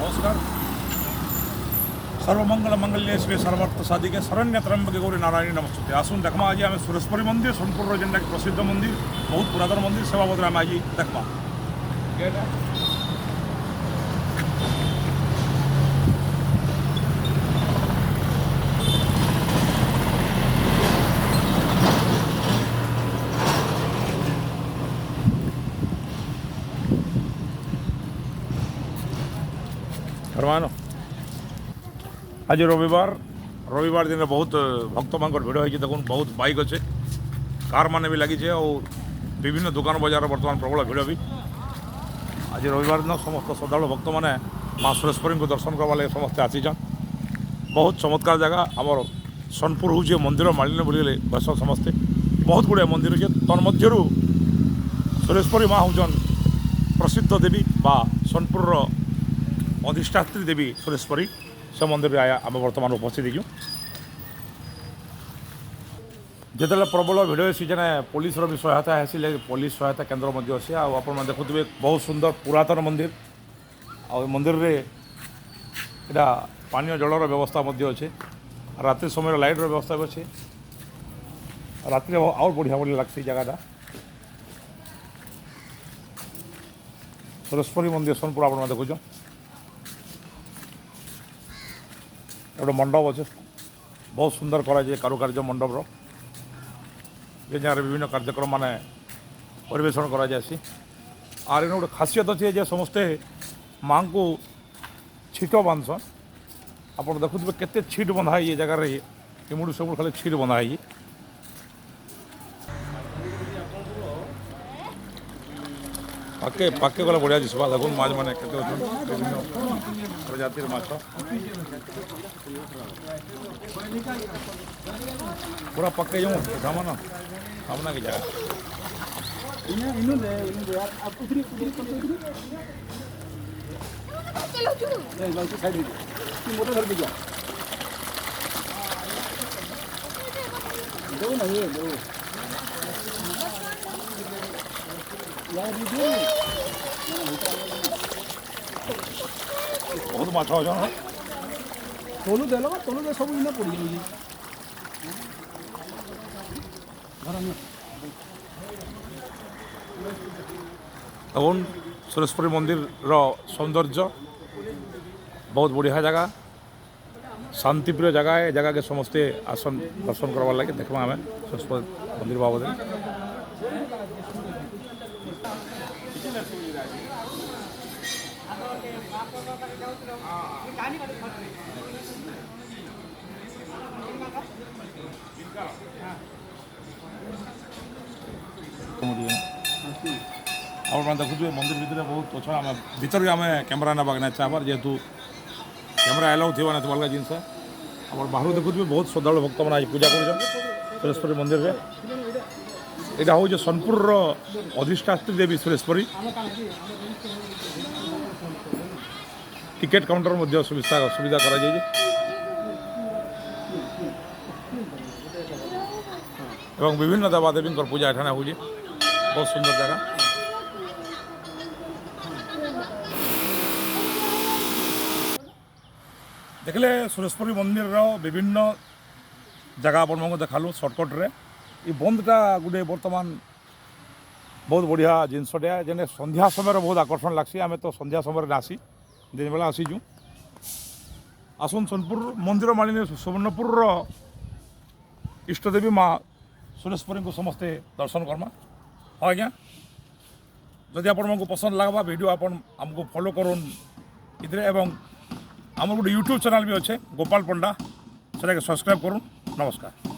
नमस्कार। सर्वमंगल मंगल्ये शिवे सर्वार्थ साधिके शरण्य त्र्यंबके गौरी नारायणी नमस्ते। आसुन देखमा आज आम सुरेश्वरी मंदिर सोनपुर जेनटा प्रसिद्ध मंदिर, बहुत पुरातन मंदिर, सेवा बदल आम आज देखमा। फरमानो आज रविवार दिन बहुत भक्त मान भिड़ होती देखो, बहुत बाइक अच्छे, कार मान भी लगी और विभिन्न दुकान बजार बर्तमान प्रबल भिड़ भी। आज रविवार दिन समस्त श्रद्धा भक्त मैंने माँ सुरेश्वरी को दर्शन करवा लगे समस्ते आसीचन। बहुत चमत्कार जगह आमर सोनपुर हूँ मंदिर मालिनी बोले बस समस्ते बहुत गुड़ाए मंदिर अच्छे। तन्मध्य सुरेश्वरी माँ हूँ प्रसिद्ध देवी बा सोनपुर अधिष्ठात्री देवी सुरेश्वरी से मंदिर आम बर्तमान उपस्थित हो। जिते प्रबल भिड़ सीजन पुलिस भी सहायता है, पुलिस सहायता केन्द्र अच्छे। आप देखुए बहुत सुंदर पुरातन मंदिर, आ मंदिर रे इटा पानीय जलर व्यवस्था अच्छे, रात्रि समय लाइटर व्यवस्था भी अच्छे। रात्रि और बढ़िया बढ़िया लगती जगह सुरेश्वरी मंदिर सोनपुर आप देखुच। गोटे मंडप अच्छे, बहुत सुंदर कराए कारुकार्य मंडप ये जगह विभिन्न कार्यक्रम मान परिवेशन करासी। आर इन गोटे खासियत अच्छे जे समस्ते माँ को छिट बांधसन। आप देखुए केते छिट बंधा ये जगार इमुड़ सब खाली छिट बंधा है। पाके पाके गला बढ़िया दिशा देखो माछ मैंने विभिन्न प्रजातिर माछ पूरा पक्के जाऊँ सामान सामना की जगह बहुत माछ अच्छा तोलू दे तोलू दे सब इना पड़ी देखुन सुरेश्वरी मंदिर सौंदर्य बहुत बढ़िया जगह, शांतिप्रिय जगह है। जगह के समस्ते आसन दर्शन करवार लगे देखा आम सुरेश्वरी मंदिर बाबद आप देखुए मंदिर भितर बहुत अच्छा। आम भर आम कैमेरा ना ना चाहबार जेहेतु कैमेरा एलाउ थी ना अलग जिनस आप बाहर देखुए बहुत श्रद्धा भक्त मैंने आज पूजा कर सुरेश्वरी मंदिर में। यहाँ हूँ सोनपुर अधिष्ठात्री देवी सुरेश्वरी। टिकेट काउंटर मध्य सुविधा करा एवं विभिन्न देवादेवी पूजा एठाने हो बहुत सुंदर जगह। देखले सुरेश्वरी मंदिर विभिन्न जगह आपको देखालु सर्टकट रे। ये बंदटा गोटे बर्तमान बहुत बढ़िया जिनसटे जेने संध्या समय बहुत आकर्षण लगसी। आम तो संध्या समय आसी दिन बेला आसीचु। आसन सोनपुर मंदिर मालिनी सुवर्णपुर इष्टदेवी माँ सुरेश्वरी को समस्ते दर्शन करमा। हाँ आज्ञा, जदि आपको पसंद लगवा वीडियो आपको फॉलो करूँ इधर एवं आम गोटे यूट्यूब चैनल भी अच्छे गोपाल पंडा से सब्सक्राइब करूँ। नमस्कार।